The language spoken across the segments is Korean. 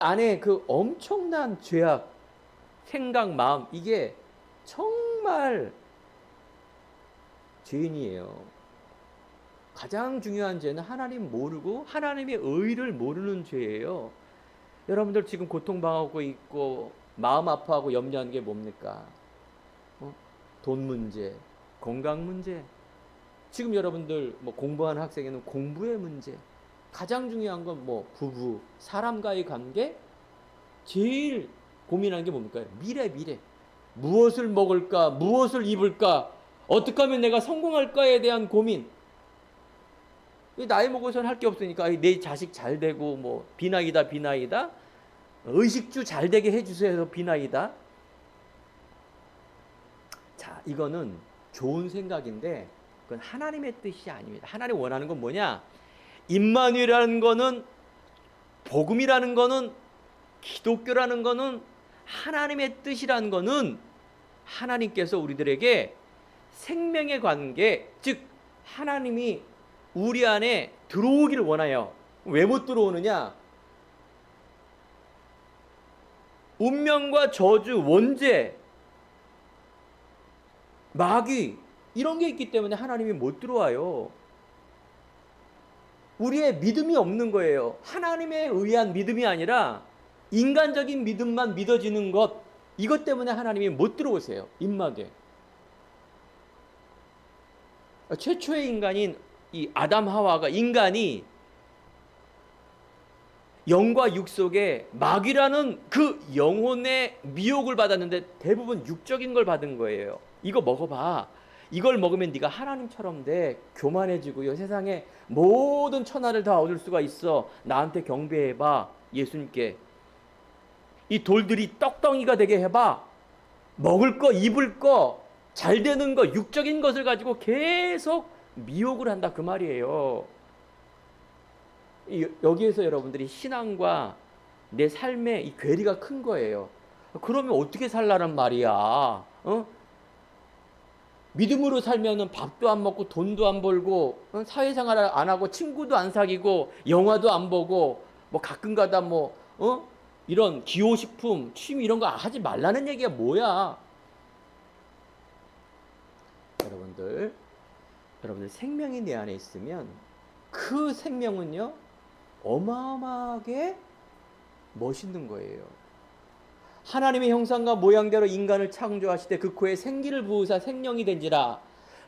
안에 그 엄청난 죄악, 생각, 마음, 이게 정말 죄인이에요. 가장 중요한 죄는 하나님 모르고 하나님의 의를 모르는 죄예요. 여러분들 지금 고통당하고 있고 마음 아파하고 염려하는 게 뭡니까? 어? 돈 문제, 건강 문제. 지금 여러분들 뭐 공부하는 학생에는 공부의 문제. 가장 중요한 건 뭐 부부, 사람과의 관계. 제일 고민하는 게 뭡니까? 미래. 무엇을 먹을까? 무엇을 입을까? 어떻게 하면 내가 성공할까에 대한 고민. 나이 먹어서는 할 게 없으니까 내 자식 잘 되고 뭐 비나이다. 의식주 잘 되게 해주세요 해서 비나이다. 자, 이거는 좋은 생각인데 그건 하나님의 뜻이 아닙니다. 하나님 원하는 건 뭐냐? 임마누엘이라는 거는, 복음이라는 거는, 기독교라는 거는, 하나님의 뜻이라는 거는 하나님께서 우리들에게 생명의 관계, 즉 하나님이 우리 안에 들어오기를 원해요. 왜 못 들어오느냐? 운명과 저주, 원죄, 마귀, 이런 게 있기 때문에 하나님이 못 들어와요. 우리의 믿음이 없는 거예요. 하나님에 의한 믿음이 아니라 인간적인 믿음만 믿어지는 것, 이것 때문에 하나님이 못 들어오세요. 입막에. 최초의 인간인 이 아담 하와가, 인간이 영과 육 속에 마귀라는 그 영혼의 미혹을 받았는데 대부분 육적인 걸 받은 거예요. 이거 먹어봐. 이걸 먹으면 네가 하나님처럼 돼. 교만해지고요. 세상에 모든 천하를 다 얻을 수가 있어. 나한테 경배해봐. 예수님께. 이 돌들이 떡덩이가 되게 해봐. 먹을 거, 입을 거, 잘 되는 거, 육적인 것을 가지고 계속 미혹을 한다, 그 말이에요. 여기에서 여러분들이 신앙과 내 삶의 이 괴리가 큰 거예요. 그러면 어떻게 살라는 말이야? 믿음으로 살면은 밥도 안 먹고 돈도 안 벌고 사회생활을 안 하고 친구도 안 사귀고 영화도 안 보고 뭐 가끔가다 뭐 이런 기호식품 취미 이런 거 하지 말라는 얘기가 뭐야? 여러분들 생명이 내 안에 있으면 그 생명은요 어마어마하게 멋있는 거예요. 하나님의 형상과 모양대로 인간을 창조하시되 그 코에 생기를 부으사 생명이 된지라.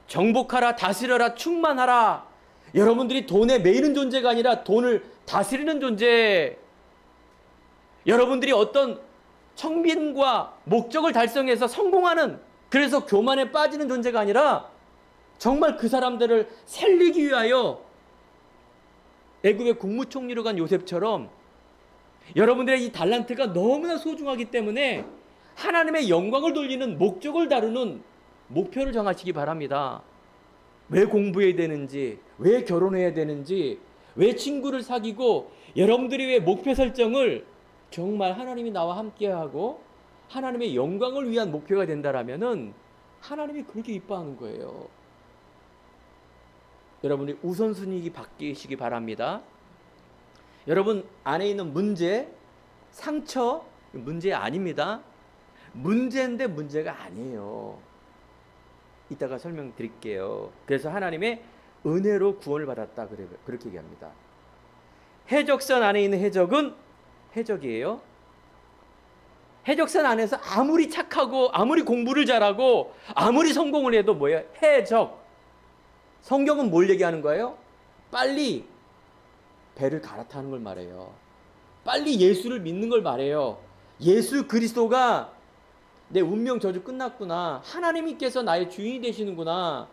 정복하라, 다스려라, 충만하라. 여러분들이 돈에 매이는 존재가 아니라 돈을 다스리는 존재. 여러분들이 어떤 청빈과 목적을 달성해서 성공하는, 그래서 교만에 빠지는 존재가 아니라 정말 그 사람들을 살리기 위하여 애굽의 국무총리로 간 요셉처럼 여러분들의 이 달란트가 너무나 소중하기 때문에 하나님의 영광을 돌리는 목적을 다루는 목표를 정하시기 바랍니다. 왜 공부해야 되는지, 왜 결혼해야 되는지, 왜 친구를 사귀고, 여러분들이 왜 목표 설정을 정말 하나님이 나와 함께하고 하나님의 영광을 위한 목표가 된다라면은 하나님이 그렇게 이뻐하는 거예요. 여러분이 우선순위 바뀌시기 바랍니다. 여러분 안에 있는 문제, 상처, 문제 아닙니다. 문제인데 문제가 아니에요. 이따가 설명드릴게요. 그래서 하나님의 은혜로 구원을 받았다, 그렇게 얘기합니다. 해적선 안에 있는 해적은 해적이에요. 해적선 안에서 아무리 착하고 아무리 공부를 잘하고 아무리 성공을 해도 뭐예요? 해적. 성경은 뭘 얘기하는 거예요? 빨리 배를 갈아타는 걸 말해요. 빨리 예수를 믿는 걸 말해요. 예수 그리스도가 내 운명 저주 끝났구나. 하나님께서 나의 주인이 되시는구나.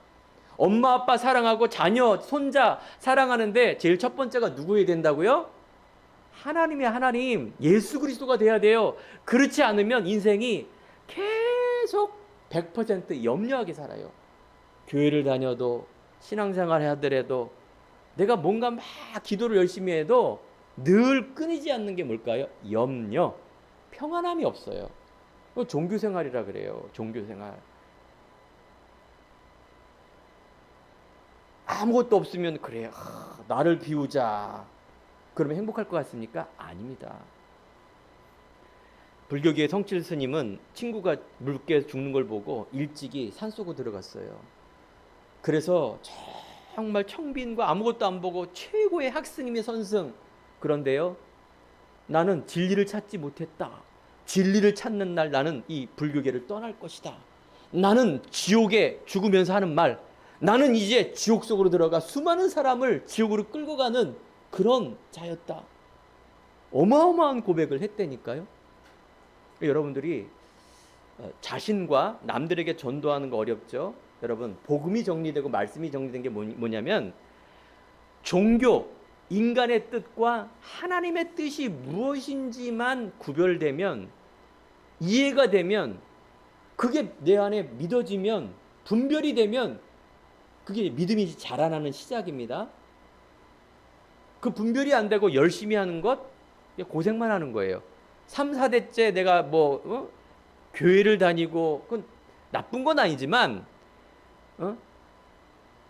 엄마 아빠 사랑하고 자녀 손자 사랑하는데 제일 첫 번째가 누구여야 된다고요? 하나님의 하나님, 예수 그리스도가 돼야 돼요. 그렇지 않으면 인생이 계속 100% 염려하게 살아요. 교회를 다녀도 신앙생활 하더라도 내가 뭔가 막 기도를 열심히 해도 늘 끊이지 않는 게 뭘까요? 염려, 평안함이 없어요. 종교생활이라 그래요. 종교생활. 아무것도 없으면 그래, 나를 비우자. 그러면 행복할 것 같습니까? 아닙니다. 불교계의 성칠 스님은 친구가 물개 죽는 걸 보고 일찍이 산속으로 들어갔어요. 그래서 정말 청빈과 아무것도 안 보고 최고의 학스님의 선승. 그런데요, 나는 진리를 찾지 못했다. 진리를 찾는 날 나는 이 불교계를 떠날 것이다. 나는 지옥에 죽으면서 하는 말, 나는 이제 지옥 속으로 들어가 수많은 사람을 지옥으로 끌고 가는 그런 자였다. 어마어마한 고백을 했다니까요. 여러분들이 자신과 남들에게 전도하는 거 어렵죠? 여러분, 복음이 정리되고 말씀이 정리된 게 뭐냐면, 종교, 인간의 뜻과 하나님의 뜻이 무엇인지만 구별되면, 이해가 되면, 그게 내 안에 믿어지면, 분별이 되면 그게 믿음이 자라나는 시작입니다. 그 분별이 안 되고 열심히 하는 것, 고생만 하는 거예요. 3, 4대째 내가 교회를 다니고, 그건 나쁜 건 아니지만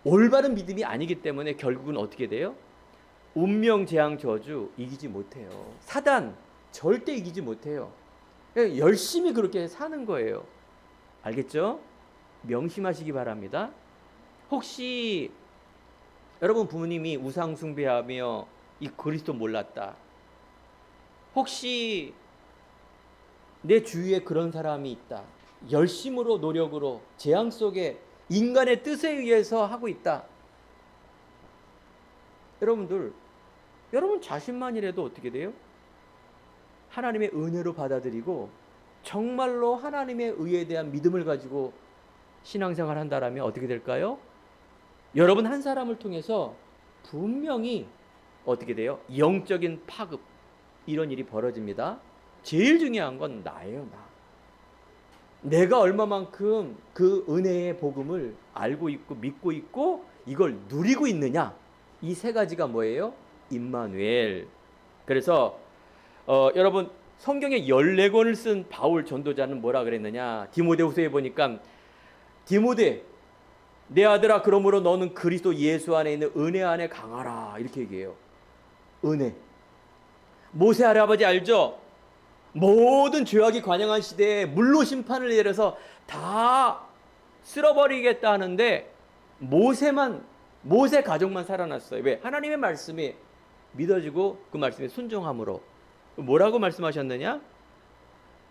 올바른 믿음이 아니기 때문에 결국은 어떻게 돼요? 운명, 재앙, 저주 이기지 못해요. 사단 절대 이기지 못해요. 열심히 그렇게 사는 거예요. 알겠죠? 명심하시기 바랍니다. 혹시 여러분 부모님이 우상 숭배하며 이 그리스도 몰랐다. 혹시 내 주위에 그런 사람이 있다. 열심으로 노력으로 재앙 속에 인간의 뜻에 의해서 하고 있다. 여러분 자신만이라도 어떻게 돼요? 하나님의 은혜로 받아들이고 정말로 하나님의 의에 대한 믿음을 가지고 신앙생활 한다라면 어떻게 될까요? 여러분 한 사람을 통해서 분명히 어떻게 돼요? 영적인 파급, 이런 일이 벌어집니다. 제일 중요한 건 나예요. 내가 얼마만큼 그 은혜의 복음을 알고 있고 믿고 있고 이걸 누리고 있느냐, 이 세 가지가 뭐예요? 임마누엘. 그래서 여러분 성경에 14권을 쓴 바울 전도자는 뭐라 그랬느냐, 디모데후서에 보니까 디모데 내 아들아, 그러므로 너는 그리스도 예수 안에 있는 은혜 안에 강하라, 이렇게 얘기해요. 은혜. 모세 할아버지 알죠? 모든 죄악이 관영한 시대에 물로 심판을 내려서 다 쓸어버리겠다 하는데 모세 가족만 살아났어요. 왜? 하나님의 말씀이 믿어지고 그 말씀에 순종함으로. 뭐라고 말씀하셨느냐?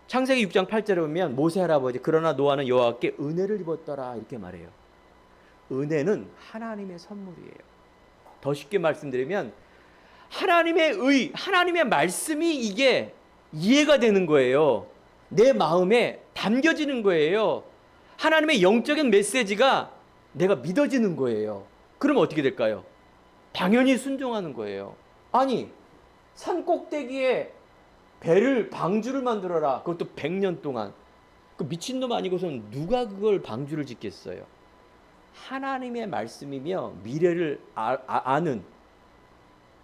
창세기 6장 8절에 보면 모세 할아버지 그러나 노아는 여호와께 은혜를 입었더라, 이렇게 말해요. 은혜는 하나님의 선물이에요. 더 쉽게 말씀드리면 하나님의 의, 하나님의 말씀이 이게 이해가 되는 거예요. 내 마음에 담겨지는 거예요. 하나님의 영적인 메시지가 내가 믿어지는 거예요. 그러면 어떻게 될까요? 당연히 순종하는 거예요. 아니, 산 꼭대기에 방주를 만들어라. 그것도 100년 동안. 그 미친놈 아니고서는 누가 그걸 방주를 짓겠어요? 하나님의 말씀이며 미래를 아는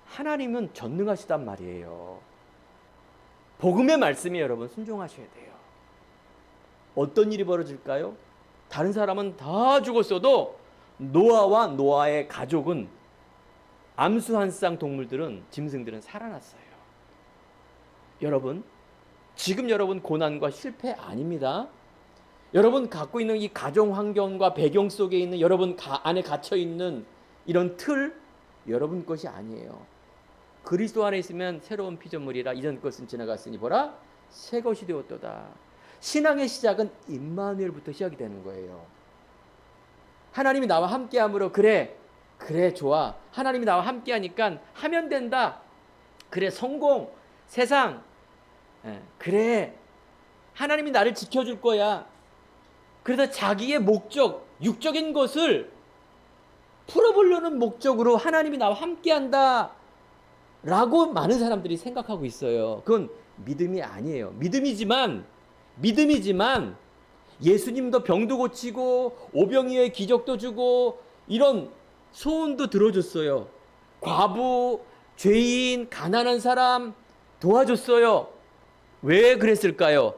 하나님은 전능하시단 말이에요. 복음의 말씀이 여러분 순종하셔야 돼요. 어떤 일이 벌어질까요? 다른 사람은 다 죽었어도 노아와 노아의 가족은, 암수 한 쌍 동물들은, 짐승들은 살아났어요. 여러분, 지금 여러분 고난과 실패 아닙니다. 여러분 갖고 있는 이 가정 환경과 배경 속에 있는 여러분 안에 갇혀 있는 이런 틀, 여러분 것이 아니에요. 그리스도 안에 있으면 새로운 피조물이라, 이전 것은 지나갔으니 보라 새 것이 되었도다. 신앙의 시작은 임마누엘부터 시작이 되는 거예요. 하나님이 나와 함께함으로 그래 좋아. 하나님이 나와 함께하니까 하면 된다. 그래 성공, 세상, 그래 하나님이 나를 지켜줄 거야. 그래서 자기의 목적, 육적인 것을 풀어보려는 목적으로 하나님이 나와 함께한다 라고 많은 사람들이 생각하고 있어요. 그건 믿음이 아니에요. 믿음이지만 예수님도 병도 고치고 오병이어의 기적도 주고 이런 소원도 들어줬어요. 과부, 죄인, 가난한 사람 도와줬어요. 왜 그랬을까요?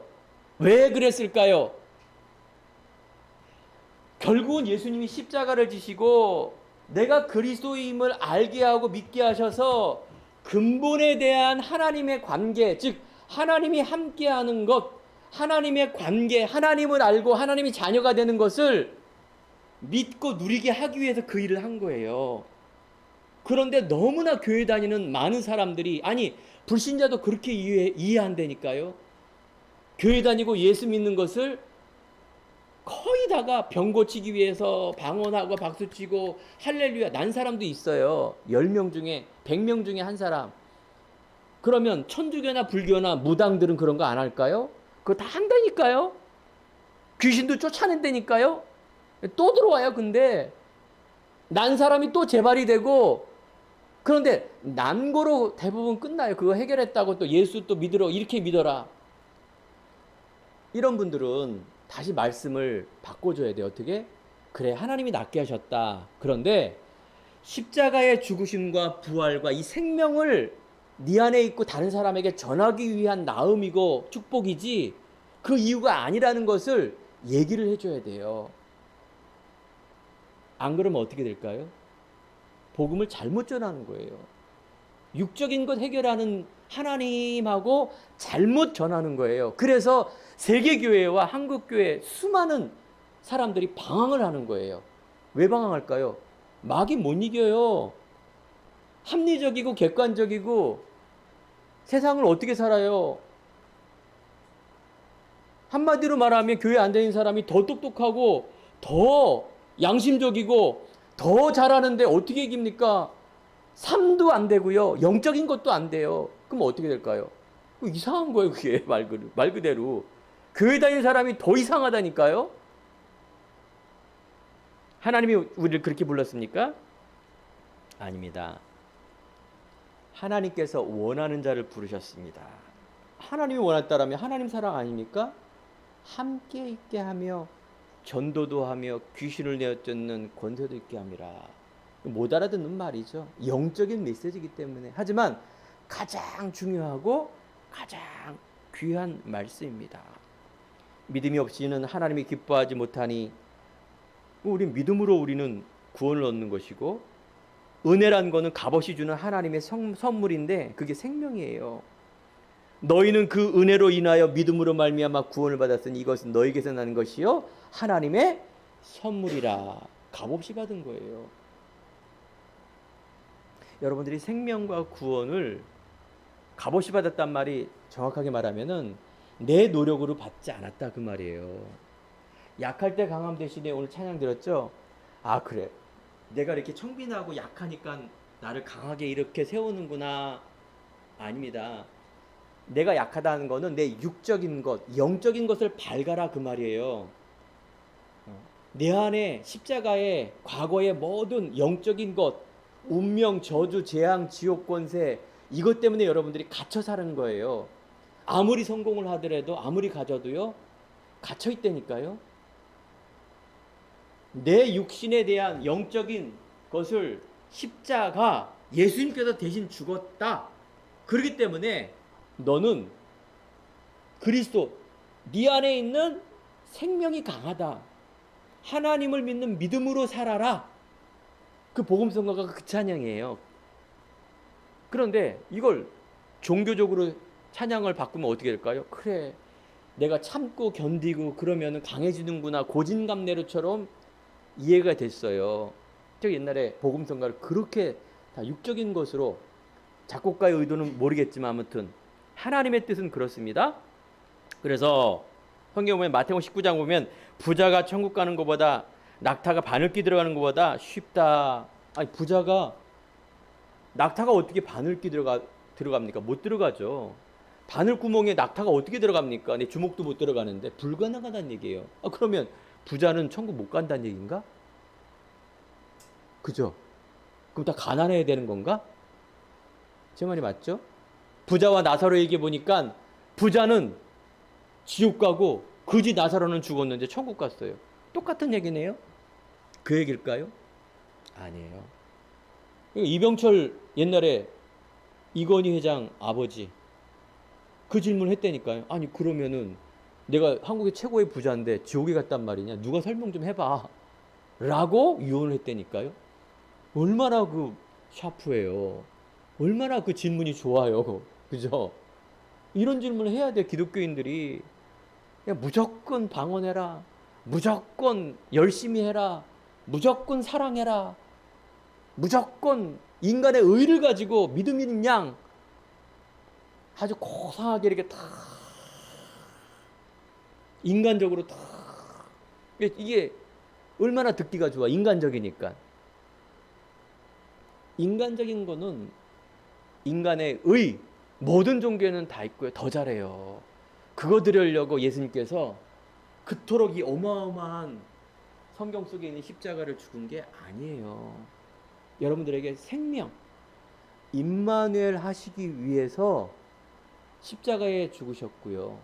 결국은 예수님이 십자가를 지시고 내가 그리스도임을 알게 하고 믿게 하셔서 근본에 대한 하나님의 관계, 즉 하나님이 함께하는 것, 하나님의 관계, 하나님을 알고 하나님이 자녀가 되는 것을 믿고 누리게 하기 위해서 그 일을 한 거예요. 그런데 너무나 교회 다니는 많은 사람들이, 아니 불신자도 그렇게 이해한다니까요. 교회 다니고 예수 믿는 것을 거의 다가 병 고치기 위해서 방언하고 박수치고 할렐루야 난 사람도 있어요. 10명 중에 100명 중에 한 사람. 그러면 천주교나 불교나 무당들은 그런 거 안 할까요? 그거 다 한다니까요. 귀신도 쫓아낸다니까요. 또 들어와요. 근데 난 사람이 또 재발이 되고, 그런데 난고로 대부분 끝나요. 그거 해결했다고 또 예수 또 믿으러 이렇게 믿어라. 이런 분들은 다시 말씀을 바꿔줘야 돼요. 어떻게? 그래, 하나님이 낫게 하셨다. 그런데 십자가의 죽으심과 부활과 이 생명을 네 안에 있고 다른 사람에게 전하기 위한 나음이고 축복이지 그 이유가 아니라는 것을 얘기를 해줘야 돼요. 안 그러면 어떻게 될까요? 복음을 잘못 전하는 거예요. 육적인 것 해결하는 하나님하고 잘못 전하는 거예요. 그래서 세계교회와 한국교회 수많은 사람들이 방황을 하는 거예요. 왜 방황할까요? 마귀 못 이겨요. 합리적이고 객관적이고 세상을 어떻게 살아요? 한마디로 말하면 교회 안 다니는 사람이 더 똑똑하고 더 양심적이고 더 잘하는데 어떻게 이깁니까? 삶도 안 되고요. 영적인 것도 안 돼요. 그럼 어떻게 될까요? 이상한 거예요. 그게 말 그대로. 교회 다니는 사람이 더 이상하다니까요. 하나님이 우리를 그렇게 불렀습니까? 아닙니다. 하나님께서 원하는 자를 부르셨습니다. 하나님이 원했다라면 하나님 사랑 아닙니까? 함께 있게 하며 전도도 하며 귀신을 내어쫓는 권세도 있게 함이라. 못 알아듣는 말이죠. 영적인 메시지이기 때문에. 하지만 가장 중요하고 가장 귀한 말씀입니다. 믿음이 없이는 하나님이 기뻐하지 못하니, 우리 믿음으로 우리는 구원을 얻는 것이고, 은혜란 거는 값없이 주는 하나님의 선물인데 그게 생명이에요. 너희는 그 은혜로 인하여 믿음으로 말미암아 구원을 받았으니 이것은 너희에게서 나는 것이요 하나님의 선물이라. 값없이 받은 거예요. 여러분들이 생명과 구원을 값없이 받았단 말이 정확하게 말하면은 내 노력으로 받지 않았다 그 말이에요. 약할 때 강함 대신에 오늘 찬양 들었죠? 아 그래, 내가 이렇게 청빈하고 약하니까 나를 강하게 이렇게 세우는구나. 아닙니다. 내가 약하다는 거는 내 육적인 것, 영적인 것을 발가라 그 말이에요. 내 안에 십자가의 과거의 모든 영적인 것, 운명, 저주, 재앙, 지옥 권세, 이것 때문에 여러분들이 갇혀 사는 거예요. 아무리 성공을 하더라도, 아무리 가져도요, 갇혀 있다니까요. 내 육신에 대한 영적인 것을 십자가, 예수님께서 대신 죽었다. 그렇기 때문에 너는 그리스도, 네 안에 있는 생명이 강하다. 하나님을 믿는 믿음으로 살아라. 그 복음성가가 그 찬양이에요. 그런데 이걸 종교적으로 찬양을 바꾸면 어떻게 될까요? 그래, 내가 참고 견디고 그러면 강해지는구나. 고진감래로처럼 이해가 됐어요. 저 옛날에 복음성가를 그렇게 다 육적인 것으로, 작곡가의 의도는 모르겠지만 아무튼 하나님의 뜻은 그렇습니다. 그래서 성경 보면 마태복음 19장 보면 부자가 천국 가는 것보다 낙타가 바늘기 들어가는 것보다 쉽다. 아니 부자가, 낙타가 어떻게 바늘기 들어갑니까? 못 들어가죠. 바늘구멍에 낙타가 어떻게 들어갑니까? 내 주먹도 못 들어가는데 불가능하다는 얘기예요. 그러면 부자는 천국 못 간다는 얘기인가? 그죠? 그럼 다 가난해야 되는 건가? 제 말이 맞죠? 부자와 나사로 얘기 보니까 부자는 지옥 가고 거지 나사로는 죽었는데 천국 갔어요. 똑같은 얘기네요. 그 얘기일까요? 아니에요. 이병철 옛날에 이건희 회장 아버지 그 질문을 했다니까요. 아니 그러면은 내가 한국의 최고의 부자인데 지옥에 갔단 말이냐? 누가 설명 좀 해봐. 라고 유언을 했다니까요. 얼마나 그 샤프해요. 얼마나 그 질문이 좋아요. 그죠? 이런 질문을 해야 돼요. 기독교인들이. 그냥 무조건 방언해라. 무조건 열심히 해라. 무조건 사랑해라. 무조건 인간의 의를 가지고 믿음 있는 양 아주 고상하게 이렇게 다 인간적으로 다 이게 얼마나 듣기가 좋아. 인간적이니까. 인간적인 거는 인간의 의 모든 종교에는 다 있고요. 더 잘해요. 그거 들으려고 예수님께서 그토록 이 어마어마한 성경 속에 있는 십자가를 죽은 게 아니에요. 여러분들에게 생명, 임마누엘 하시기 위해서 십자가에 죽으셨고요.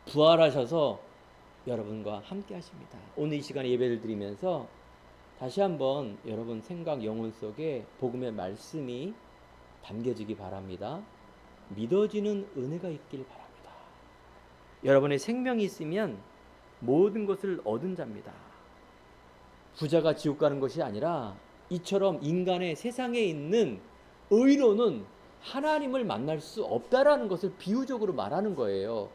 부활하셔서 여러분과 함께 하십니다. 오늘 이 시간에 예배를 드리면서 다시 한번 여러분 생각, 영혼 속에 복음의 말씀이 담겨지기 바랍니다. 믿어지는 은혜가 있길 바랍니다. 여러분의 생명이 있으면 모든 것을 얻은 자입니다. 부자가 지옥 가는 것이 아니라 이처럼 인간의 세상에 있는 의로는 하나님을 만날 수 없다라는 것을 비유적으로 말하는 거예요.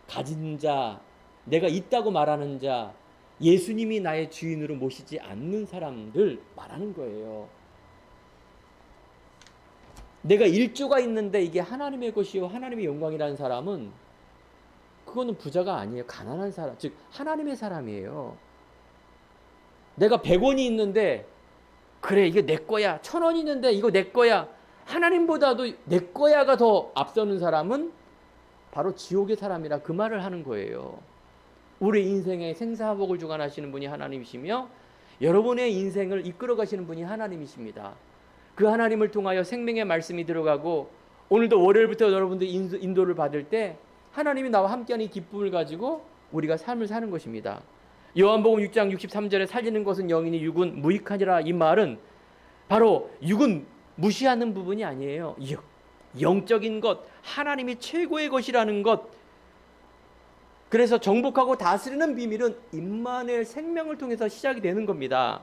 가진 자, 내가 있다고 말하는 자, 예수님이 나의 주인으로 모시지 않는 사람들 말하는 거예요. 내가 일조가 있는데 이게 하나님의 것이요 하나님의 영광이라는 사람은 그거는 부자가 아니에요. 가난한 사람, 즉 하나님의 사람이에요. 내가 100원이 있는데 그래 이게 내 거야. 1000원 있는데 이거 내 거야. 하나님보다도 내 거야가 더 앞서는 사람은 바로 지옥의 사람이라 그 말을 하는 거예요. 우리 인생의 생사복을 주관하시는 분이 하나님이시며 여러분의 인생을 이끌어 가시는 분이 하나님이십니다. 그 하나님을 통하여 생명의 말씀이 들어가고 오늘도 월요일부터 여러분들 인도를 받을 때 하나님이 나와 함께하는 이 기쁨을 가지고 우리가 삶을 사는 것입니다. 요한복음 6장 63절에 살리는 것은 영이니 육은 무익하니라 이 말은 바로 육은 무시하는 부분이 아니에요. 영적인 것, 하나님이 최고의 것이라는 것. 그래서 정복하고 다스리는 비밀은 임마누엘 생명을 통해서 시작이 되는 겁니다.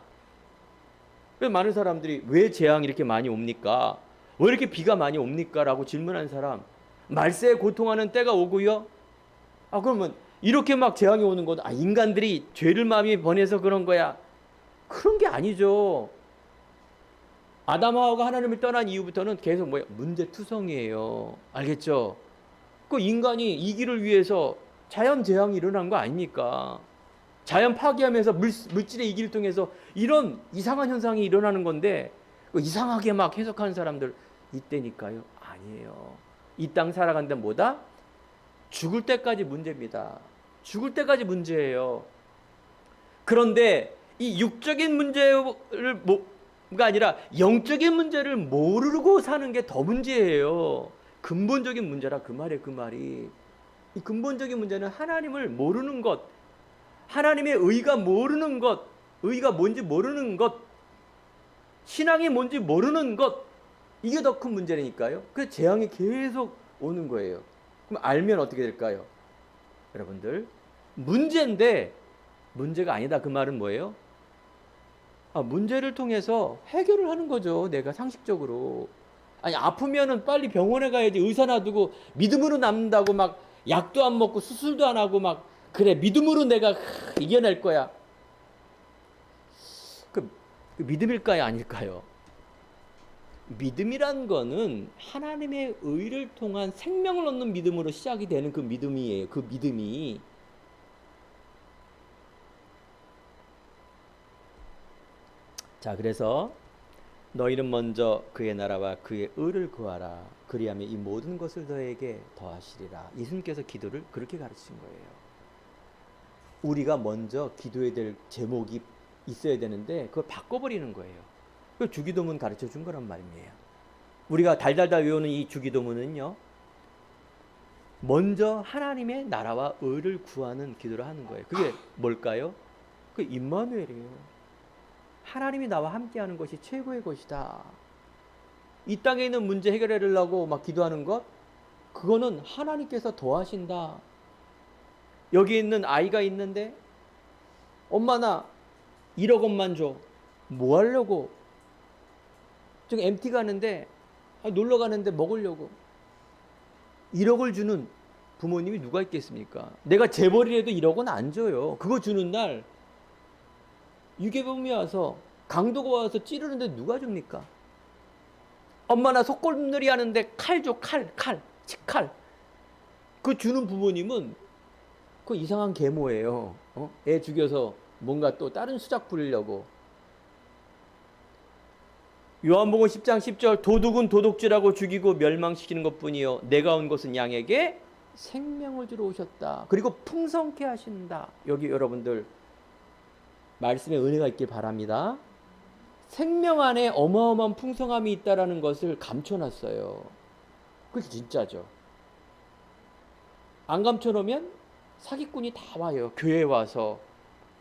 많은 사람들이 왜 재앙이 이렇게 많이 옵니까? 왜 이렇게 비가 많이 옵니까? 라고 질문한 사람, 말세에 고통하는 때가 오고요. 그러면 이렇게 막 재앙이 오는 건 인간들이 죄를 많이 번해서 그런 거야. 그런 게 아니죠. 아담하와가 하나님을 떠난 이후부터는 계속 문제투성이에요. 알겠죠? 그 인간이 이 길을 위해서 자연 재앙이 일어난 거 아닙니까? 자연 파괴하면서 물질의 이기를 통해서 이런 이상한 현상이 일어나는 건데 이상하게 막 해석하는 사람들 이때니까요. 아니에요. 이 땅 살아간다 뭐다? 죽을 때까지 문제입니다. 죽을 때까지 문제예요. 그런데 이 육적인 문제가 아니라 영적인 문제를 모르고 사는 게 더 문제예요. 근본적인 문제라 그 말이에요. 그 말이. 이 근본적인 문제는 하나님을 모르는 것, 하나님의 의가 모르는 것, 의가 뭔지 모르는 것, 신앙이 뭔지 모르는 것, 이게 더 큰 문제니까요. 그래서 재앙이 계속 오는 거예요. 그럼 알면 어떻게 될까요? 여러분들, 문제인데 문제가 아니다. 그 말은 뭐예요? 문제를 통해서 해결을 하는 거죠. 내가 상식적으로. 아프면은 빨리 병원에 가야지. 의사 놔두고 믿음으로 남는다고 막 약도 안 먹고 수술도 안 하고 막 그래 믿음으로 내가 이겨낼 거야. 그 믿음일까요? 아닐까요? 믿음이란 거는 하나님의 의를 통한 생명을 얻는 믿음으로 시작이 되는 그 믿음이에요. 그 믿음이. 자, 그래서 너희는 먼저 그의 나라와 그의 의를 구하라. 그리하면 이 모든 것을 너에게 더하시리라. 예수님께서 기도를 그렇게 가르치신 거예요. 우리가 먼저 기도해야 될 제목이 있어야 되는데 그걸 바꿔버리는 거예요. 그 주기도문 가르쳐 준 거란 말이에요. 우리가 달달달 외우는 이 주기도문은요, 먼저 하나님의 나라와 의를 구하는 기도를 하는 거예요. 그게 뭘까요? 그 임마누엘이에요. 하나님이 나와 함께하는 것이 최고의 것이다. 이 땅에 있는 문제 해결하려고 막 기도하는 것, 그거는 하나님께서 더하신다. 여기 있는 아이가 있는데 엄마 나 1억 원만 줘. 뭐 하려고? 지금 MT 가는데 놀러 가는데 먹으려고. 1억을 주는 부모님이 누가 있겠습니까? 내가 재벌이라도 1억은 안 줘요. 그거 주는 날 유괴범이 와서 강도가 와서 찌르는데 누가 줍니까? 엄마 나 속골놀이 하는데 칼 줘, 칼, 치칼. 그 주는 부모님은 그 이상한 계모예요. 애 죽여서 뭔가 또 다른 수작 부리려고. 요한복음 10장 10절 도둑은 도둑질하고 죽이고 멸망시키는 것뿐이요 내가 온 것은 양에게 생명을 주러 오셨다. 그리고 풍성케 하신다. 여기 여러분들 말씀에 은혜가 있길 바랍니다. 생명 안에 어마어마한 풍성함이 있다라는 것을 감춰놨어요. 그게 진짜죠. 안 감춰놓으면 사기꾼이 다 와요. 교회에 와서.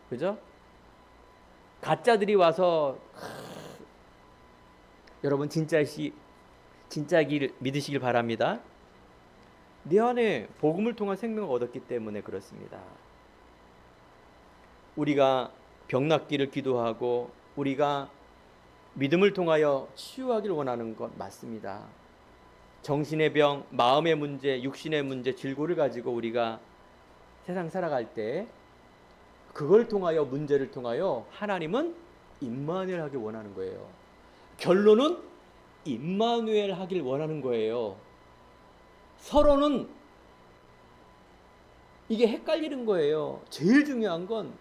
그죠? 가짜들이 와서 여러분 진짜길 믿으시길 바랍니다. 내 안에 복음을 통한 생명을 얻었기 때문에 그렇습니다. 우리가 병 낫기를 기도하고 우리가 믿음을 통하여 치유하기를 원하는 것 맞습니다. 정신의 병, 마음의 문제, 육신의 문제, 질고를 가지고 우리가 세상 살아갈 때 그걸 통하여 문제를 통하여 하나님은 임마누엘 하길 원하는 거예요. 결론은 임마누엘 하길 원하는 거예요. 서로는 이게 헷갈리는 거예요. 제일 중요한 건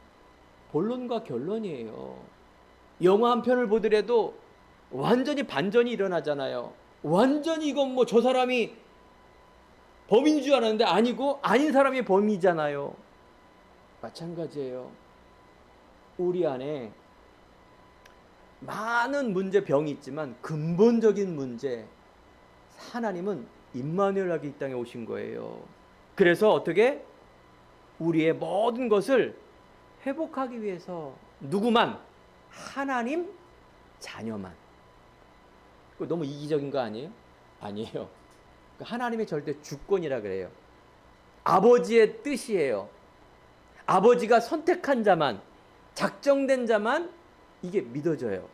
본론과 결론이에요. 영화 한 편을 보더라도 완전히 반전이 일어나잖아요. 완전히 이건 뭐 저 사람이 범인인 줄 알았는데 아니고 아닌 사람이 범인이잖아요. 마찬가지예요. 우리 안에 많은 문제, 병이 있지만 근본적인 문제, 하나님은 임마누엘 하게 이 땅에 오신 거예요. 그래서 어떻게 우리의 모든 것을 회복하기 위해서 누구만? 하나님 자녀만. 그거 너무 이기적인 거 아니에요? 아니에요. 하나님의 절대 주권이라 그래요. 아버지의 뜻이에요. 아버지가 선택한 자만, 작정된 자만 이게 믿어져요.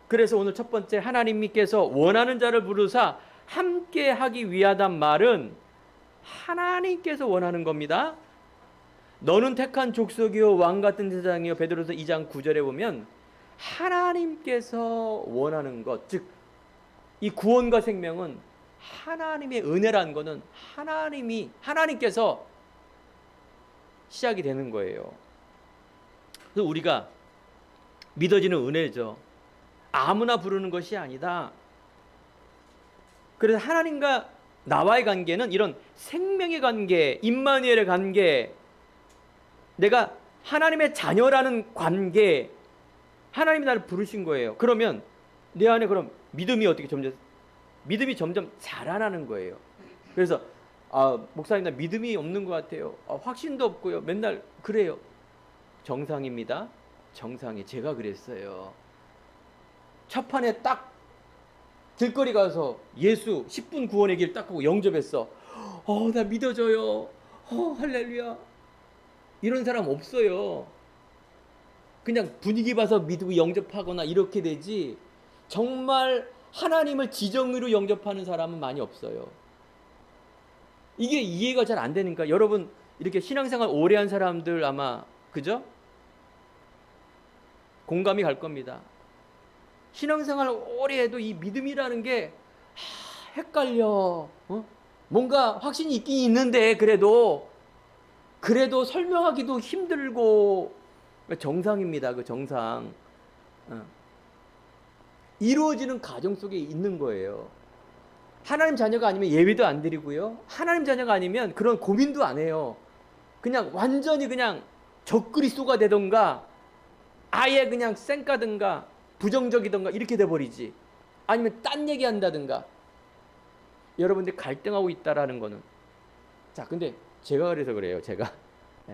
그래서 오늘 첫 번째 하나님께서 원하는 자를 부르사 함께 하기 위하단 말은 하나님께서 원하는 겁니다. 너는 택한 족속이요 왕 같은 제사장이요 베드로서 2장 9절에 보면 하나님께서 원하는 것, 즉 이 구원과 생명은 하나님의 은혜라는 것은 하나님께서 시작이 되는 거예요. 그래서 우리가 믿어지는 은혜죠. 아무나 부르는 것이 아니다. 그래서 하나님과 나와의 관계는 이런 생명의 관계, 임마누엘의 관계, 내가 하나님의 자녀라는 관계, 하나님이 나를 부르신 거예요. 그러면 내 안에 그럼 믿음이 점점 자라나는 거예요. 그래서 목사님 나 믿음이 없는 것 같아요. 확신도 없고요. 맨날 그래요. 정상입니다. 정상이 제가 그랬어요. 첫 판에 딱 길거리 가서 예수 10분 구원의 길 딱 하고 영접했어. 나 믿어져요. 할렐루야. 이런 사람 없어요. 그냥 분위기 봐서 믿고 영접하거나 이렇게 되지 정말 하나님을 지정으로 영접하는 사람은 많이 없어요. 이게 이해가 잘 안 되니까 여러분 이렇게 신앙생활 오래 한 사람들 아마 그죠? 공감이 갈 겁니다. 신앙생활 오래 해도 이 믿음이라는 게 헷갈려. 뭔가 확신이 있긴 있는데 그래도 설명하기도 힘들고 정상입니다. 그 정상. 이루어지는 가정 속에 있는 거예요. 하나님 자녀가 아니면 예배도 안 드리고요. 하나님 자녀가 아니면 그런 고민도 안 해요. 그냥 완전히 그냥 적그리스도가 되던가 아예 그냥 쌩까든가 부정적이던가 이렇게 돼버리지. 아니면 딴 얘기한다든가. 여러분들이 갈등하고 있다라는 거는 자 근데 제가 그래서 그래요. 제가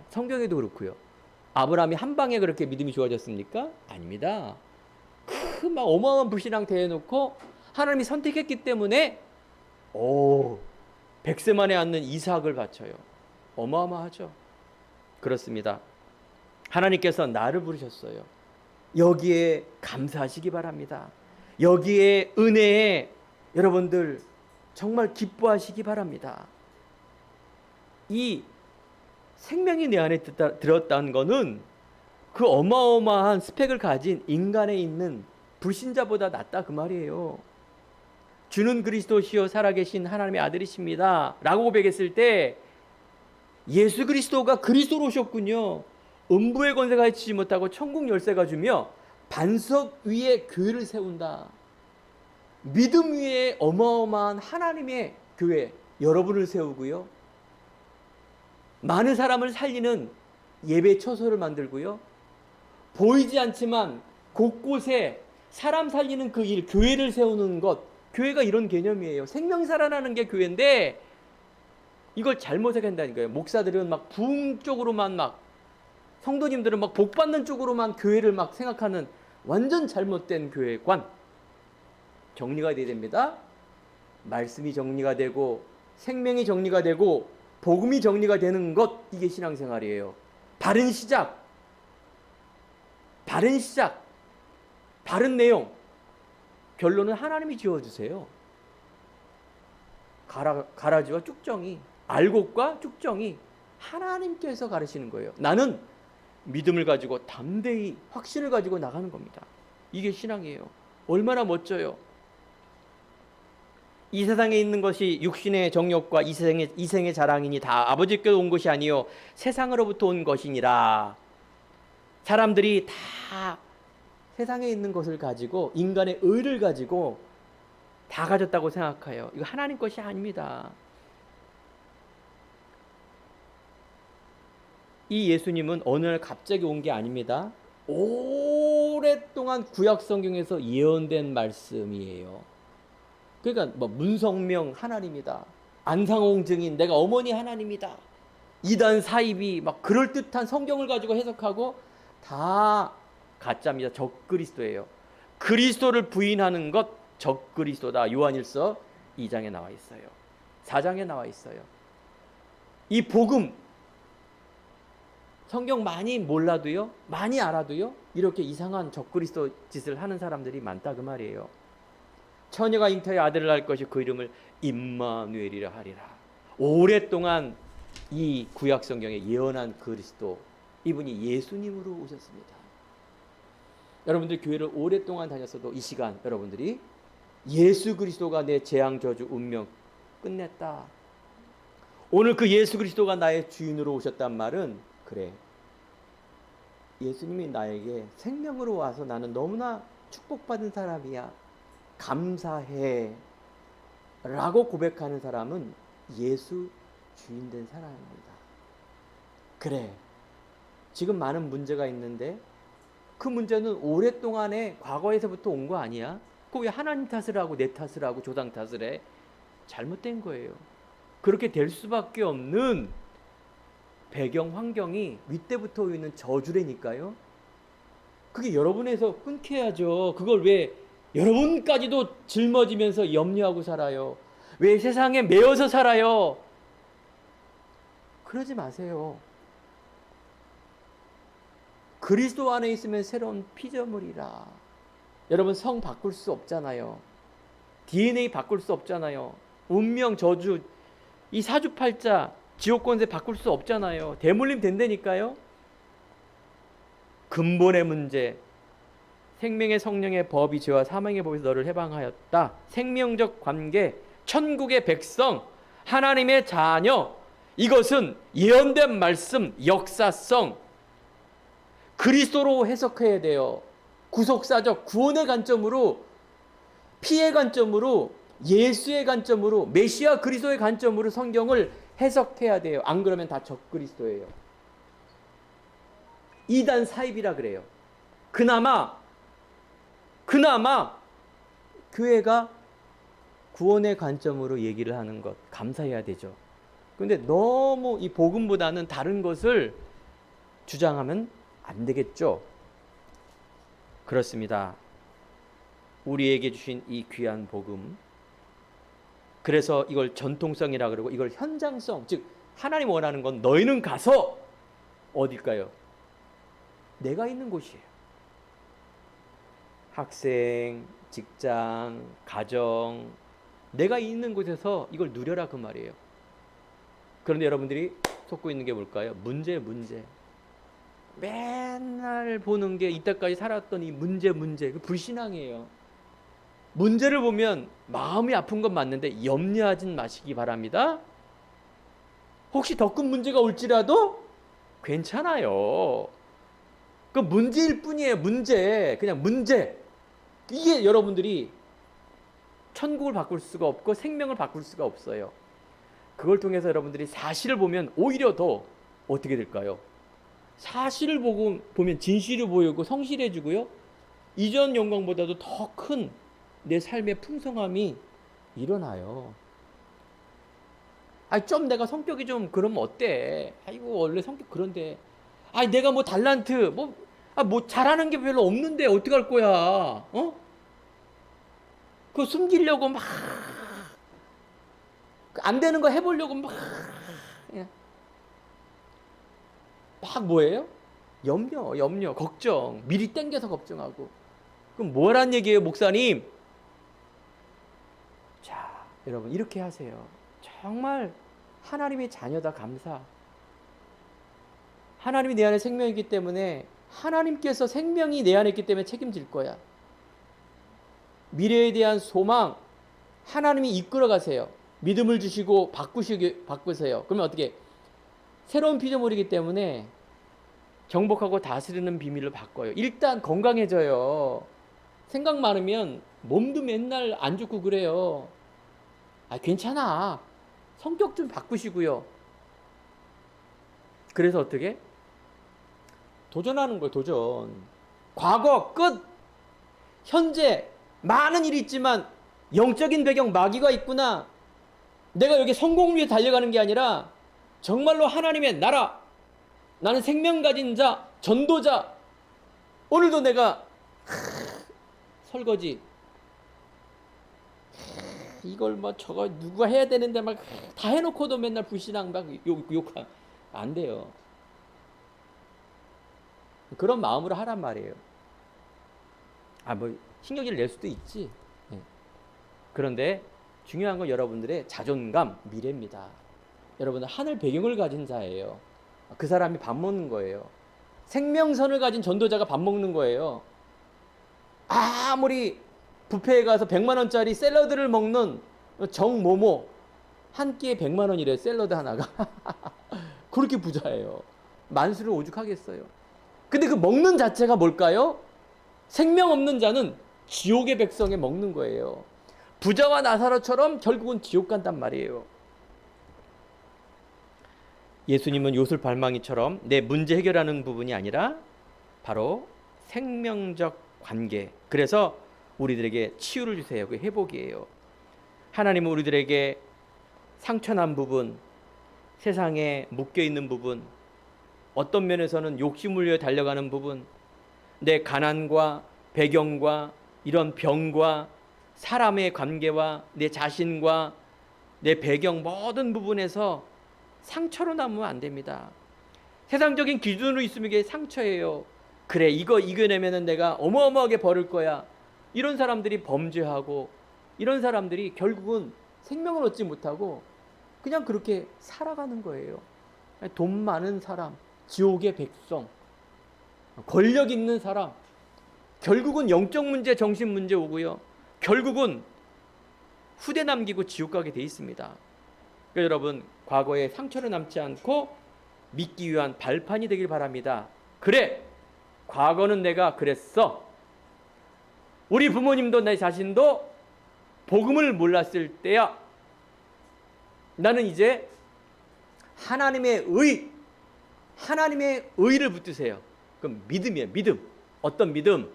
성경에도 그렇고요. 아브라함이 한 방에 그렇게 믿음이 좋아졌습니까? 아닙니다. 막 어마어마한 불신앙 대해놓고 하나님이 선택했기 때문에 100세 만에 앉는 이삭을 바쳐요. 어마어마하죠. 그렇습니다. 하나님께서 나를 부르셨어요. 여기에 감사하시기 바랍니다. 여기에 은혜에 여러분들 정말 기뻐하시기 바랍니다. 이 생명이 내 안에 들었다는 것은 그 어마어마한 스펙을 가진 인간에 있는 불신자보다 낫다 그 말이에요. 주는 그리스도시요 살아계신 하나님의 아들이십니다 라고 고백했을 때 예수 그리스도가 그리스도로 오셨군요. 음부의 권세가 해치지 못하고 천국 열쇠가 주며 반석 위에 교회를 세운다. 믿음 위에 어마어마한 하나님의 교회 여러분을 세우고요. 많은 사람을 살리는 예배 처소를 만들고요. 보이지 않지만 곳곳에 사람 살리는 그 일, 교회를 세우는 것, 교회가 이런 개념이에요. 생명이 살아나는 게 교회인데 이걸 잘못 생각한다니까요. 목사들은 막 부흥 쪽으로만 막, 성도님들은 막 복 받는 쪽으로만 교회를 막 생각하는 완전 잘못된 교회관. 정리가 돼야 됩니다. 말씀이 정리가 되고 생명이 정리가 되고 복음이 정리가 되는 것, 이게 신앙생활이에요. 바른 시작, 바른 내용, 결론은 하나님이 지어주세요. 가라지와 쭉정이, 알곡과 쭉정이 하나님께서 가르치는 거예요. 나는 믿음을 가지고 담대히 확신을 가지고 나가는 겁니다. 이게 신앙이에요. 얼마나 멋져요. 이 세상에 있는 것이 육신의 정욕과 이생의 자랑이니 다 아버지께로 온 것이 아니요 세상으로부터 온 것이니라. 사람들이 다 세상에 있는 것을 가지고 인간의 의를 가지고 다 가졌다고 생각해요. 이거 하나님 것이 아닙니다. 이 예수님은 어느 날 갑자기 온 게 아닙니다. 오랫동안 구약 성경에서 예언된 말씀이에요. 그러니까 뭐 문성명 하나님이다, 안상홍 증인 내가 어머니 하나님이다, 이단 사입이 막 그럴듯한 성경을 가지고 해석하고 다 가짜입니다. 적그리스도예요. 그리스도를 부인하는 것 적그리스도다. 요한일서 2장에 나와 있어요. 4장에 나와 있어요. 이 복음 성경 많이 몰라도요, 많이 알아도요, 이렇게 이상한 적그리스도 짓을 하는 사람들이 많다 그 말이에요. 처녀가 잉태의 아들을 낳을 것이 그 이름을 임마누엘이라 하리라. 오랫동안 이 구약 성경에 예언한 그리스도, 이분이 예수님으로 오셨습니다. 여러분들 교회를 오랫동안 다녔어도 이 시간 여러분들이 예수 그리스도가 내 재앙 저주 운명 끝냈다, 오늘 그 예수 그리스도가 나의 주인으로 오셨단 말은, 그래, 예수님이 나에게 생명으로 와서 나는 너무나 축복받은 사람이야, 감사해 라고 고백하는 사람은 예수 주인된 사람입니다. 그래, 지금 많은 문제가 있는데 그 문제는 오랫동안에 과거에서부터 온 거 아니야? 그거 왜 하나님 탓을 하고 내 탓을 하고 조상 탓을 해? 잘못된 거예요. 그렇게 될 수밖에 없는 배경 환경이 윗대부터 있는 저주라니까요. 그게 여러분에서 끊겨야죠. 그걸 왜 여러분까지도 짊어지면서 염려하고 살아요? 왜 세상에 매여서 살아요? 그러지 마세요. 그리스도 안에 있으면 새로운 피조물이라. 여러분 성 바꿀 수 없잖아요. DNA 바꿀 수 없잖아요. 운명 저주, 이 사주팔자 지옥권세 바꿀 수 없잖아요. 대물림 된다니까요. 근본의 문제, 생명의 성령의 법이 죄와 사망의 법에서 너를 해방하였다. 생명적 관계, 천국의 백성, 하나님의 자녀, 이것은 예언된 말씀, 역사성, 그리스도로 해석해야 돼요. 구속사적 구원의 관점으로, 피의 관점으로, 예수의 관점으로, 메시아 그리스도의 관점으로 성경을 해석해야 돼요. 안 그러면 다 적그리스도예요. 이단 사입이라 그래요. 그나마 교회가 구원의 관점으로 얘기를 하는 것 감사해야 되죠. 그런데 너무 이 복음보다는 다른 것을 주장하면 안 되겠죠. 그렇습니다. 우리에게 주신 이 귀한 복음, 그래서 이걸 전통성이라 그러고 이걸 현장성, 즉 하나님 원하는 건 너희는 가서 어딜까요? 내가 있는 곳이에요. 학생, 직장, 가정, 내가 있는 곳에서 이걸 누려라 그 말이에요. 그런데 여러분들이 속고 있는 게 뭘까요? 문제. 맨날 보는 게 이때까지 살았던 이 문제. 그 불신앙이에요. 문제를 보면 마음이 아픈 건 맞는데 염려하진 마시기 바랍니다. 혹시 더 큰 문제가 올지라도 괜찮아요. 그 문제일 뿐이에요. 문제. 그냥 문제. 이게 여러분들이 천국을 바꿀 수가 없고 생명을 바꿀 수가 없어요. 그걸 통해서 여러분들이 사실을 보면 오히려 더 어떻게 될까요? 사실을 보면 진실을 보이고 성실해지고요. 이전 영광보다도 더 큰 내 삶의 풍성함이 일어나요. 좀 내가 성격이 좀 그러면 어때? 아이고 원래 성격 그런데. 내가 뭐 달란트 뭐 잘하는 게 별로 없는데 어떡할 거야? 어? 그거 숨기려고 막 안 되는 거 해보려고 막 뭐예요? 염려, 걱정, 미리 땡겨서 걱정하고. 그럼 뭐란 얘기예요, 목사님? 자, 여러분 이렇게 하세요. 정말 하나님의 자녀다 감사. 하나님이 내 안에 생명이기 때문에 하나님께서 생명이 내 안에 있기 때문에 책임질 거야. 미래에 대한 소망 하나님이 이끌어 가세요. 믿음을 주시고 바꾸세요. 그러면 어떻게? 새로운 피조물이기 때문에 정복하고 다스리는 비밀을 바꿔요. 일단 건강해져요. 생각 많으면 몸도 맨날 안 좋고 그래요. 괜찮아. 성격 좀 바꾸시고요. 그래서 어떻게? 도전하는 거예요. 도전. 과거 끝. 현재 많은 일이 있지만 영적인 배경 마귀가 있구나. 내가 여기 성공을 위해 달려가는 게 아니라 정말로 하나님의 나라, 나는 생명 가진 자, 전도자. 오늘도 내가 설거지 이걸 저거 누가 해야 되는데 막 다 해놓고도 맨날 불신앙 막 욕하 안 돼요. 그런 마음으로 하란 말이에요. 신경질 낼 수도 있지. 그런데 중요한 건 여러분들의 자존감, 미래입니다. 여러분은 하늘 배경을 가진 자예요. 그 사람이 밥 먹는 거예요. 생명선을 가진 전도자가 밥 먹는 거예요. 아무리 뷔페에 가서 100만 원짜리 샐러드를 먹는 정모모 한 끼에 100만 원이래. 샐러드 하나가. 그렇게 부자예요. 만수를 오죽하겠어요. 근데 그 먹는 자체가 뭘까요? 생명 없는 자는 지옥의 백성에 먹는 거예요. 부자와 나사로처럼 결국은 지옥 간단 말이에요. 예수님은 요술발망이처럼 내 문제 해결하는 부분이 아니라 바로 생명적 관계. 그래서 우리들에게 치유를 주세요. 그 회복이에요. 하나님은 우리들에게 상처난 부분, 세상에 묶여있는 부분, 어떤 면에서는 욕심을 위해 달려가는 부분, 내 가난과 배경과 이런 병과 사람의 관계와 내 자신과 내 배경 모든 부분에서 상처로 남으면 안 됩니다. 세상적인 기준으로 있으면 이게 상처예요. 그래, 이거 이겨내면 내가 어마어마하게 벌을 거야. 이런 사람들이 범죄하고 이런 사람들이 결국은 생명을 얻지 못하고 그냥 그렇게 살아가는 거예요. 돈 많은 사람, 지옥의 백성, 권력 있는 사람, 결국은 영적 문제, 정신 문제 오고요. 결국은 후대 남기고 지옥 가게 돼 있습니다. 그러니까 여러분, 과거에 상처를 남지 않고 믿기 위한 발판이 되길 바랍니다. 그래, 과거는 내가 그랬어. 우리 부모님도 내 자신도 복음을 몰랐을 때야. 나는 이제 하나님의 의를 붙드세요. 그럼 믿음이에요. 믿음. 어떤 믿음?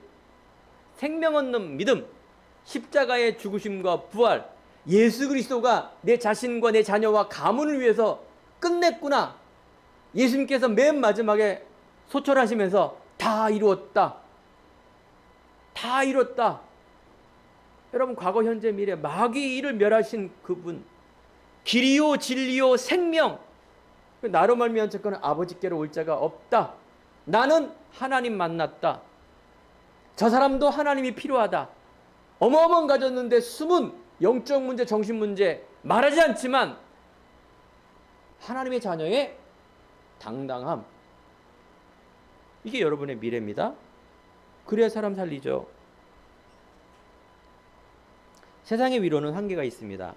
생명 얻는 믿음. 십자가의 죽으심과 부활. 예수 그리스도가 내 자신과 내 자녀와 가문을 위해서 끝냈구나. 예수님께서 맨 마지막에 소천하시면서 다 이루었다. 다 이뤘다. 여러분, 과거 현재 미래 마귀 일을 멸하신 그분, 길이요 진리요 생명, 나로 말미암은 자는 아버지께로 올 자가 없다. 나는 하나님 만났다. 저 사람도 하나님이 필요하다. 어마어마한 가졌는데 숨은 영적 문제, 정신 문제 말하지 않지만 하나님의 자녀의 당당함, 이게 여러분의 미래입니다. 그래야 사람 살리죠. 세상의 위로는 한계가 있습니다.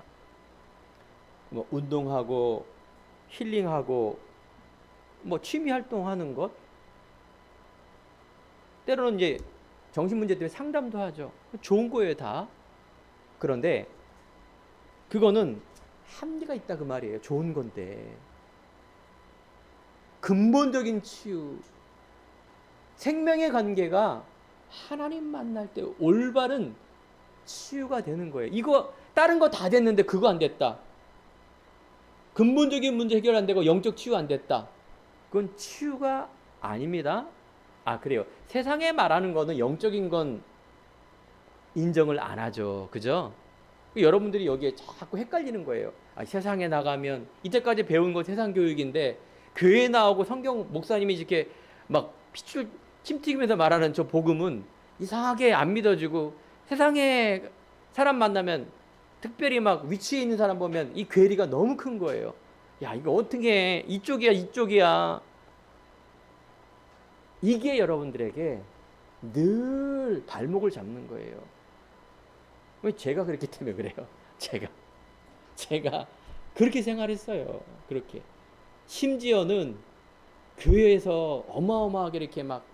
뭐 운동하고 힐링하고 뭐 취미 활동하는 것, 때로는 이제 정신 문제 때문에 상담도 하죠. 좋은 거예요, 다. 그런데 그거는 한계가 있다 그 말이에요. 좋은 건데. 근본적인 치유, 생명의 관계가 하나님 만날 때 올바른 치유가 되는 거예요. 이거 다른 거 다 됐는데 그거 안 됐다. 근본적인 문제 해결 안 되고 영적 치유 안 됐다. 그건 치유가 아닙니다. 아, 그래요. 세상에 말하는 거는 영적인 건 인정을 안 하죠. 그죠? 여러분들이 여기에 자꾸 헷갈리는 거예요. 아, 세상에 나가면 이때까지 배운 거 세상 교육인데 교회에 나오고 성경 목사님이 이렇게 막 피줄 침 튀기면서 말하는 저 복음은 이상하게 안 믿어지고, 세상에 사람 만나면 특별히 막 위치에 있는 사람 보면 이 괴리가 너무 큰 거예요. 야, 이거 어떻게 해? 이쪽이야, 이쪽이야. 이게 여러분들에게 늘 발목을 잡는 거예요. 왜? 제가 그랬기 때문에 그래요. 제가 그렇게 생활했어요. 그렇게. 심지어는 교회에서 어마어마하게 이렇게 막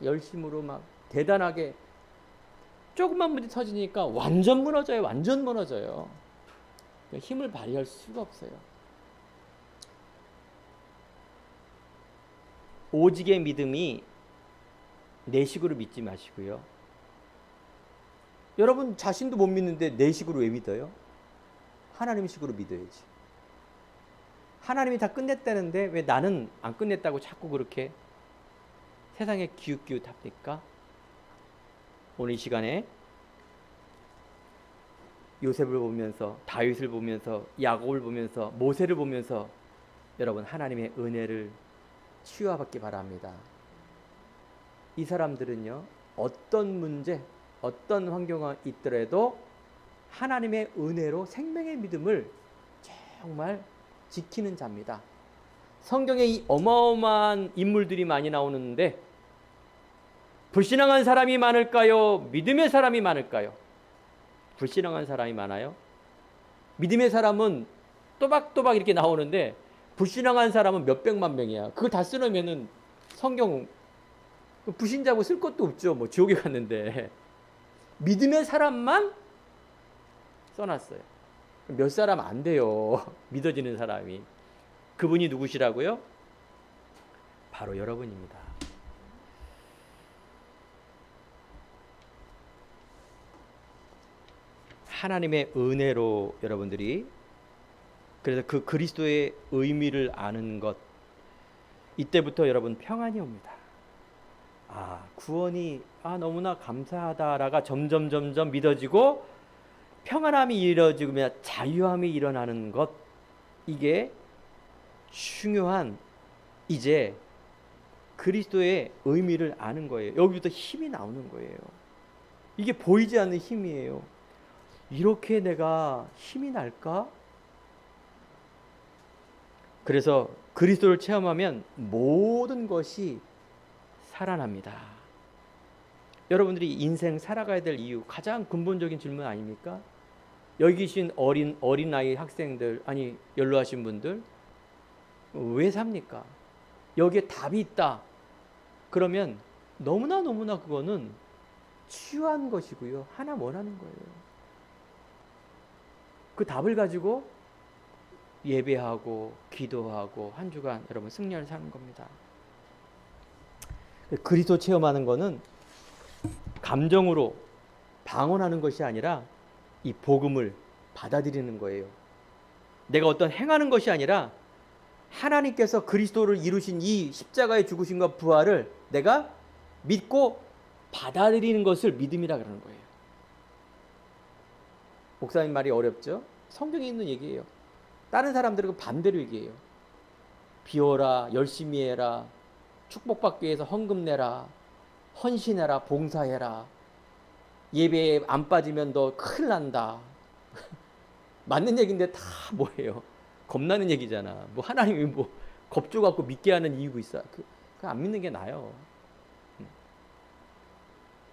열심으로 막 대단하게 조금만 문제 터지니까 완전 무너져요. 완전 무너져요. 힘을 발휘할 수가 없어요. 오직의 믿음이 내 식으로 믿지 마시고요. 여러분 자신도 못 믿는데 내 식으로 왜 믿어요? 하나님 식으로 믿어야지. 하나님이 다 끝냈다는데 왜 나는 안 끝냈다고 자꾸 그렇게 세상에 기웃기웃합니까? 오늘 이 시간에 요셉을 보면서, 다윗을 보면서, 야곱을 보면서, 모세를 보면서 여러분 하나님의 은혜를 치유받기 바랍니다. 이 사람들은요, 어떤 문제, 어떤 환경이 있더라도 하나님의 은혜로 생명의 믿음을 정말 지키는 자입니다. 성경에 이 어마어마한 인물들이 많이 나오는데 불신앙한 사람이 많을까요? 믿음의 사람이 많을까요? 불신앙한 사람이 많아요. 믿음의 사람은 또박또박 이렇게 나오는데 불신앙한 사람은 몇백만 명이야. 그거 다 쓰려면은 성경 불신자고 쓸 것도 없죠. 뭐 지옥에 갔는데. 믿음의 사람만 써놨어요. 몇 사람 안 돼요. 믿어지는 사람이. 그분이 누구시라고요? 바로 여러분입니다. 하나님의 은혜로 여러분들이, 그래서 그 그리스도의 의미를 아는 것, 이때부터 여러분 평안이 옵니다. 아, 구원이 너무나 감사하다라가 점점 믿어지고 평안함이 이루어지며 자유함이 일어나는 것, 이게 중요한 이제 그리스도의 의미를 아는 거예요. 여기부터 힘이 나오는 거예요. 이게 보이지 않는 힘이에요. 이렇게 내가 힘이 날까? 그래서 그리스도를 체험하면 모든 것이 살아납니다. 여러분들이 인생 살아가야 될 이유, 가장 근본적인 질문 아닙니까? 여기 계신 어린아이 학생들, 아니 연로하신 분들, 왜 삽니까? 여기에 답이 있다. 그러면 너무나 그거는 치유한 것이고요. 하나 원하는 거예요. 그 답을 가지고 예배하고 기도하고 한 주간 여러분 승리를 사는 겁니다. 그리스도 체험하는 거는 감정으로 방언하는 것이 아니라 이 복음을 받아들이는 거예요. 내가 어떤 행하는 것이 아니라 하나님께서 그리스도를 이루신 이 십자가의 죽으심과 부활을 내가 믿고 받아들이는 것을 믿음이라 그러는 거예요. 목사님 말이 어렵죠? 성경에 있는 얘기예요. 다른 사람들은 반대로 얘기해요. 비워라, 열심히 해라, 축복받기 위해서 헌금 내라, 헌신해라, 봉사해라, 예배에 안 빠지면 너 큰일 난다. 맞는 얘기인데 다 뭐예요? 겁나는 얘기잖아. 뭐 하나님이 뭐 겁줘 갖고 믿게 하는 이유가 있어. 그 안 믿는 게 나아요.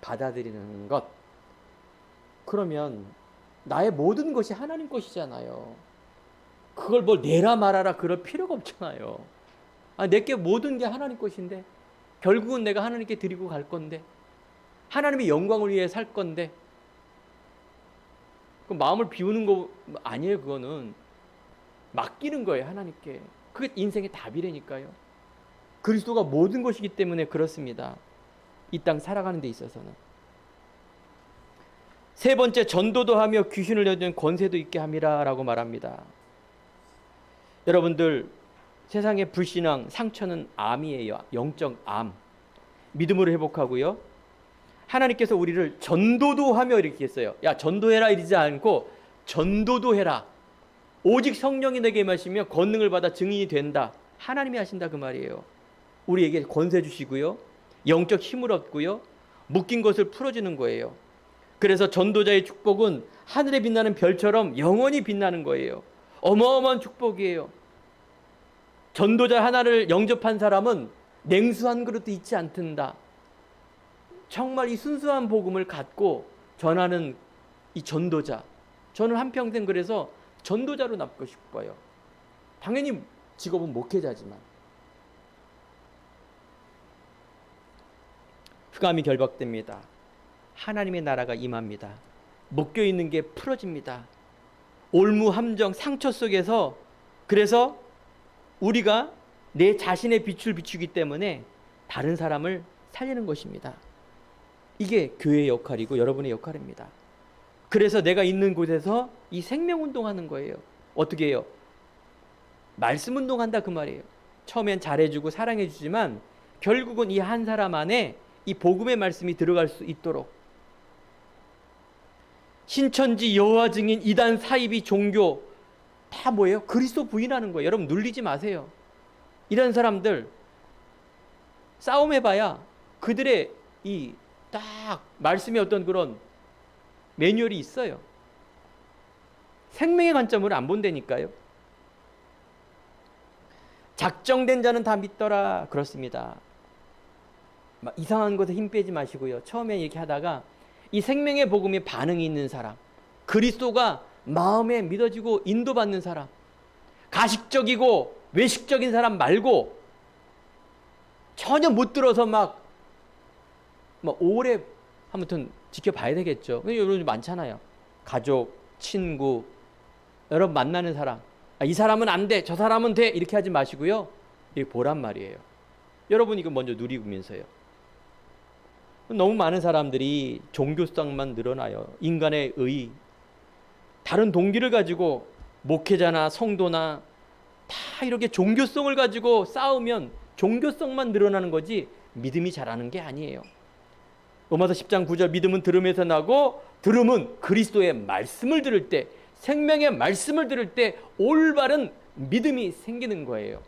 받아들이는 것. 그러면 나의 모든 것이 하나님 것이잖아요. 그걸 뭘 내라 말아라 그럴 필요가 없잖아요. 내게 모든 게 하나님 것인데 결국은 내가 하나님께 드리고 갈 건데 하나님의 영광을 위해 살 건데 그 마음을 비우는 거 아니에요. 그거는 맡기는 거예요. 하나님께. 그게 인생의 답이라니까요. 그리스도가 모든 것이기 때문에 그렇습니다. 이 땅 살아가는 데 있어서는. 세 번째, 전도도 하며 귀신을 내주는 권세도 있게 함이라 라고 말합니다. 여러분들, 세상의 불신앙, 상처는 암이에요. 영적 암. 믿음으로 회복하고요. 하나님께서 우리를 전도도 하며 이렇게 했어요. 야, 전도해라 이러지 않고 전도도 해라. 오직 성령이 내게 임하시며 권능을 받아 증인이 된다. 하나님이 하신다 그 말이에요. 우리에게 권세 주시고요. 영적 힘을 얻고요. 묶인 것을 풀어주는 거예요. 그래서 전도자의 축복은 하늘에 빛나는 별처럼 영원히 빛나는 거예요. 어마어마한 축복이에요. 전도자 하나를 영접한 사람은 냉수 한 그릇도 잊지 않는다. 정말 이 순수한 복음을 갖고 전하는 이 전도자. 저는 한평생 그래서 전도자로 남고 싶어요. 당연히 직업은 목회자지만. 흑암이 결박됩니다. 하나님의 나라가 임합니다. 묶여 있는 게 풀어집니다. 올무, 함정, 상처 속에서 그래서 우리가 내 자신의 빛을 비추기 때문에 다른 사람을 살리는 것입니다. 이게 교회의 역할이고 여러분의 역할입니다. 그래서 내가 있는 곳에서 이 생명운동하는 거예요. 어떻게 해요? 말씀운동한다 그 말이에요. 처음엔 잘해주고 사랑해주지만 결국은 이 한 사람 안에 이 복음의 말씀이 들어갈 수 있도록 신천지, 여호와 증인, 이단, 사이비, 종교 다 뭐예요? 그리스도 부인하는 거예요. 여러분 눌리지 마세요. 이런 사람들 싸움해봐야 그들의 이 딱 말씀의 어떤 그런 매뉴얼이 있어요. 생명의 관점으로 안 본다니까요. 작정된 자는 다 믿더라. 그렇습니다. 막 이상한 것에 힘 빼지 마시고요. 처음에 이렇게 하다가 이 생명의 복음에 반응이 있는 사람, 그리스도가 마음에 믿어지고 인도받는 사람, 가식적이고 외식적인 사람 말고 전혀 못 들어서 막 오래 아무튼 지켜봐야 되겠죠. 여러분 많잖아요. 가족, 친구, 여러분 만나는 사람. 이 사람은 안 돼, 저 사람은 돼 이렇게 하지 마시고요. 이렇게 보란 말이에요. 여러분 이거 먼저 누리면서요. 너무 많은 사람들이 종교성만 늘어나요. 인간의 의, 다른 동기를 가지고 목회자나 성도나 다 이렇게 종교성을 가지고 싸우면 종교성만 늘어나는 거지 믿음이 자라는 게 아니에요. 로마서 10장 9절 믿음은 들음에서 나고 들음은 그리스도의 말씀을 들을 때, 생명의 말씀을 들을 때 올바른 믿음이 생기는 거예요.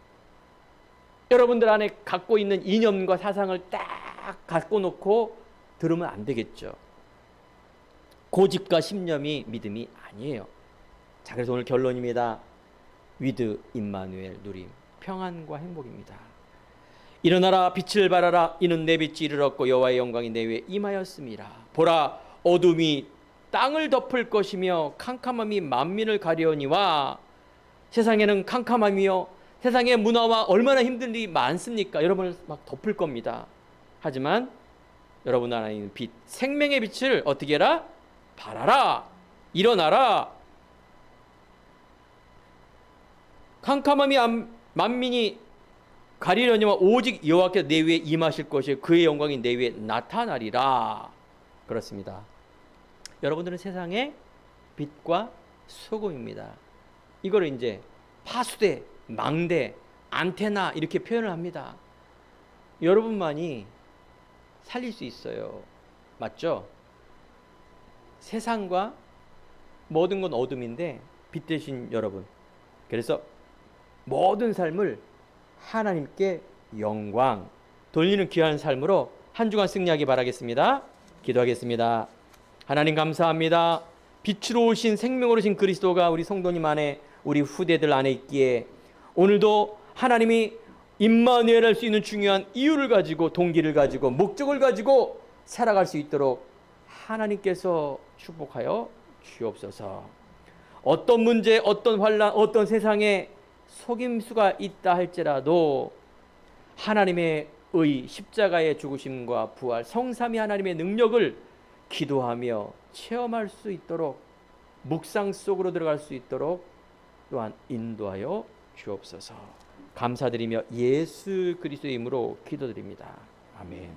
여러분들 안에 갖고 있는 이념과 사상을 딱 갖고 놓고 들으면 안 되겠죠. 고집과 신념이 믿음이 아니에요. 자, 그래서 오늘 결론입니다. 위드 임마누엘 누림, 평안과 행복입니다. 일어나라 빛을 발하라 이는 내 빛이 이르렀고 여호와의 영광이 내 위에 임하였습니다. 보라 어둠이 땅을 덮을 것이며 캄캄함이 만민을 가려니와. 세상에는 캄캄함이요 세상의 문화와 얼마나 힘든 일이 많습니까? 여러분을 막 덮을 겁니다. 하지만 여러분 안에 있는 빛, 생명의 빛을 어떻게 해라? 발하라. 일어나라. 캄캄함이 만민이 가리려니와 오직 여호와께서 내 위에 임하실 것이요 그의 영광이 내 위에 나타나리라. 그렇습니다. 여러분들은 세상의 빛과 소금입니다. 이거를 이제 파수대, 망대, 안테나 이렇게 표현을 합니다. 여러분만이 살릴 수 있어요. 맞죠? 세상과 모든 건 어둠인데 빛 되신 여러분. 그래서 모든 삶을 하나님께 영광 돌리는 귀한 삶으로 한 주간 승리하기 바라겠습니다. 기도하겠습니다. 하나님 감사합니다. 빛으로 오신 생명으로 오신 그리스도가 우리 성도님 안에, 우리 후대들 안에 있기에 오늘도 하나님이 임마누엘 할 수 있는 중요한 이유를 가지고, 동기를 가지고, 목적을 가지고 살아갈 수 있도록 하나님께서 축복하여 주옵소서. 어떤 문제, 어떤 환난, 어떤 세상에 속임수가 있다 할지라도 하나님의 의, 십자가의 죽으심과 부활, 성삼위 하나님의 능력을 기도하며 체험할 수 있도록, 묵상 속으로 들어갈 수 있도록 또한 인도하여 주옵소서. 감사드리며 예수 그리스도의 이름으로 기도드립니다. 아멘.